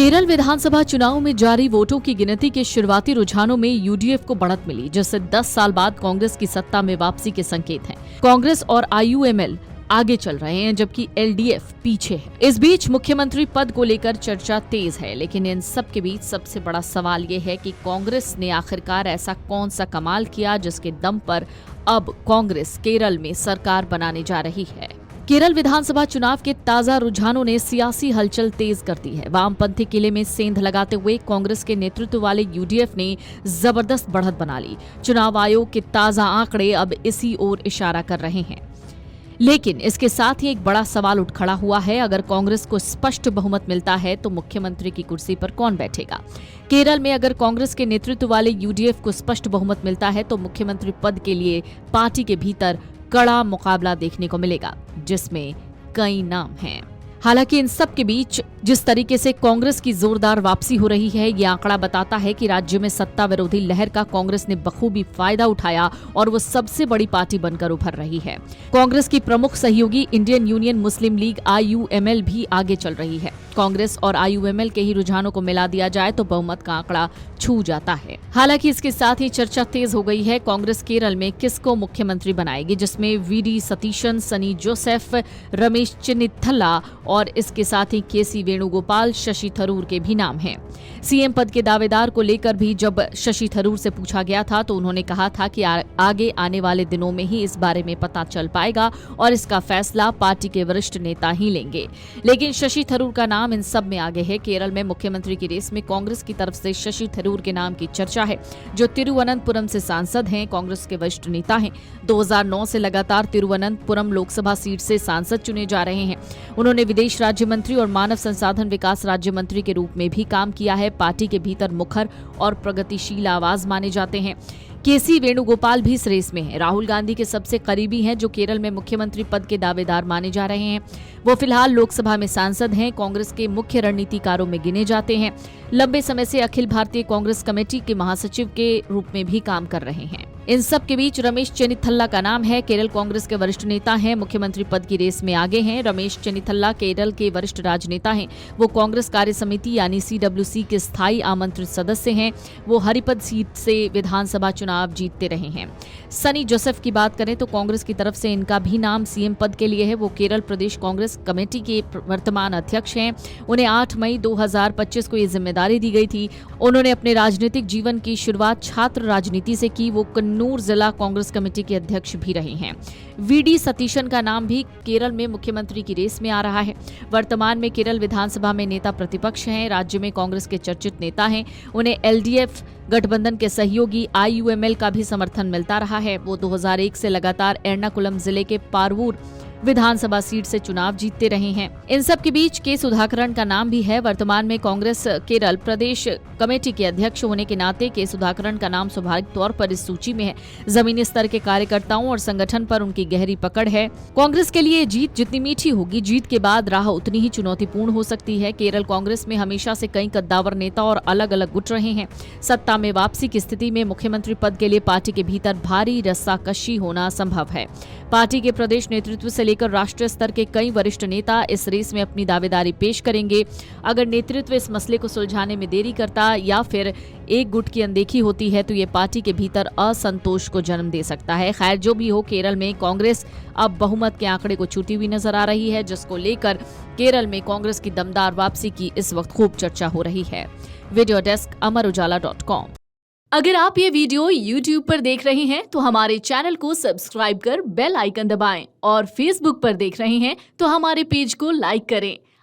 केरल विधानसभा चुनाव में जारी वोटों की गिनती के शुरुआती रुझानों में यूडीएफ को बढ़त मिली, जिससे 10 साल बाद कांग्रेस की सत्ता में वापसी के संकेत हैं। कांग्रेस और आईयूएमएल आगे चल रहे हैं, जबकि एलडीएफ पीछे है। इस बीच मुख्यमंत्री पद को लेकर चर्चा तेज है, लेकिन इन सब के बीच सबसे बड़ा सवाल ये है कि कांग्रेस ने आखिरकार ऐसा कौन सा कमाल किया जिसके दम पर अब कांग्रेस केरल में सरकार बनाने जा रही है। केरल विधानसभा चुनाव के ताजा रुझानों ने सियासी हलचल तेज कर दी है। वामपंथी किले में सेंध लगाते हुए कांग्रेस के नेतृत्व वाले यूडीएफ ने जबरदस्त बढ़त बना ली। चुनाव आयोग के ताजा आंकड़े अब इसी ओर इशारा कर रहे हैं। लेकिन इसके साथ ही एक बड़ा सवाल उठ खड़ा हुआ है, अगर कांग्रेस को स्पष्ट बहुमत मिलता है तो मुख्यमंत्री की कुर्सी पर कौन बैठेगा। केरल में अगर कांग्रेस के नेतृत्व वाले यूडीएफ को स्पष्ट बहुमत मिलता है तो मुख्यमंत्री पद के लिए पार्टी के भीतर कड़ा मुकाबला देखने को मिलेगा, जिसमें कई नाम हैं। हालांकि इन सब के बीच जिस तरीके से कांग्रेस की जोरदार वापसी हो रही है, ये आंकड़ा बताता है कि राज्य में सत्ता विरोधी लहर का कांग्रेस ने बखूबी फायदा उठाया और वो सबसे बड़ी पार्टी बनकर उभर रही है। कांग्रेस की प्रमुख सहयोगी इंडियन यूनियन मुस्लिम लीग आईयूएमएल भी आगे चल रही है। कांग्रेस और आईयूएमएल के ही रुझानों को मिला दिया जाए तो बहुमत का आंकड़ा छू जाता है। हालांकि इसके साथ ही चर्चा तेज हो गई है कांग्रेस केरल में किसको मुख्यमंत्री बनाएगी, जिसमें वीडी सतीशन, सनी जोसेफ, रमेश चेन्निथला और इसके साथ ही केसी वेणुगोपाल, शशि थरूर के भी नाम हैं। सीएम पद के दावेदार को लेकर भी जब शशि थरूर से पूछा गया था तो उन्होंने कहा था कि आगे आने वाले दिनों में ही इस बारे में पता चल पाएगा और इसका फैसला पार्टी के वरिष्ठ नेता ही लेंगे। लेकिन शशि थरूर का नाम इन सब में आगे है। केरल में मुख्यमंत्री की रेस में कांग्रेस की तरफ से शशि थरूर के नाम की चर्चा है, जो तिरुवनंतपुरम से सांसद हैं, कांग्रेस के वरिष्ठ नेता हैं। 2009 से लगातार तिरुवनंतपुरम लोकसभा सीट से सांसद चुने जा रहे हैं। उन्होंने विदेश राज्य मंत्री और मानव संसाधन विकास राज्य मंत्री के रूप में भी काम किया है। पार्टी के भीतर मुखर और प्रगतिशील आवाज माने जाते हैं। केसी वेणुगोपाल भी इस रेस में है। राहुल गांधी के सबसे करीबी हैं, जो केरल में मुख्यमंत्री पद के दावेदार माने जा रहे हैं। वो फिलहाल लोकसभा में सांसद हैं, कांग्रेस के मुख्य रणनीतिकारों में गिने जाते हैं। लंबे समय से अखिल भारतीय कांग्रेस कमेटी के महासचिव के रूप में भी काम कर रहे हैं। इन सब के बीच रमेश चेन्निथला का नाम है। केरल कांग्रेस के वरिष्ठ नेता हैं, मुख्यमंत्री पद की रेस में आगे हैं। रमेश चेन्निथला केरल के वरिष्ठ राजनेता हैं। वो कांग्रेस कार्य समिति यानी सीडब्ल्यूसी के स्थायी आमंत्रित सदस्य हैं। वो हरिपद सीट से विधानसभा चुनाव जीतते रहे हैं। सनी जोसेफ की बात करें तो कांग्रेस की तरफ से इनका भी नाम सीएम पद के लिए है। वो केरल प्रदेश कांग्रेस कमेटी के वर्तमान अध्यक्ष हैं। उन्हें 8 मई 2025 को ये जिम्मेदारी दी गई थी। उन्होंने अपने राजनीतिक जीवन की शुरुआत छात्र राजनीति से की। वो कन्नूर जिला कांग्रेस कमेटी के अध्यक्ष भी रहे हैं। वीडी सतीशन का नाम भी केरल में मुख्यमंत्री की रेस में आ रहा है। वर्तमान में केरल विधानसभा में नेता प्रतिपक्ष हैं। राज्य में कांग्रेस के चर्चित नेता हैं। उन्हें एलडीएफ गठबंधन के सहयोगी आईयूएमएल का भी समर्थन मिलता रहा है। वो 2001 से लगातार एर्नाकुलम जिले के पारवूर विधानसभा सीट से चुनाव जीतते रहे हैं। इन सब के बीच के सुधाकरन का नाम भी है। वर्तमान में कांग्रेस केरल प्रदेश कमेटी के अध्यक्ष होने के नाते के सुधाकरन का नाम स्वाभाविक तौर पर इस सूची में है। जमीनी स्तर के कार्यकर्ताओं और संगठन पर उनकी गहरी पकड़ है। कांग्रेस के लिए जीत जितनी मीठी होगी, जीत के बाद राह उतनी ही चुनौतीपूर्ण हो सकती है। केरल कांग्रेस में हमेशा से कई कद्दावर नेता और अलग अलग गुट रहे हैं। सत्ता में वापसी की स्थिति में मुख्यमंत्री पद के लिए पार्टी के भीतर भारी रस्साकशी होना संभव है। पार्टी के प्रदेश नेतृत्व से लेकर राष्ट्रीय स्तर के कई वरिष्ठ नेता इस रेस में अपनी दावेदारी पेश करेंगे। अगर नेतृत्व इस मसले को सुलझाने में देरी करता या फिर एक गुट की अनदेखी होती है तो ये पार्टी के भीतर असंतोष को जन्म दे सकता है। खैर, जो भी हो, केरल में कांग्रेस अब बहुमत के आंकड़े को छूती हुई नजर आ रही है, जिसको लेकर केरल में कांग्रेस की दमदार वापसी की इस वक्त खूब चर्चा हो रही है। Video desk amarujala.com। अगर आप ये वीडियो YouTube पर देख रहे हैं तो हमारे चैनल को सब्सक्राइब कर बेल आइकन दबाएं और Facebook पर देख रहे हैं तो हमारे पेज को लाइक करें।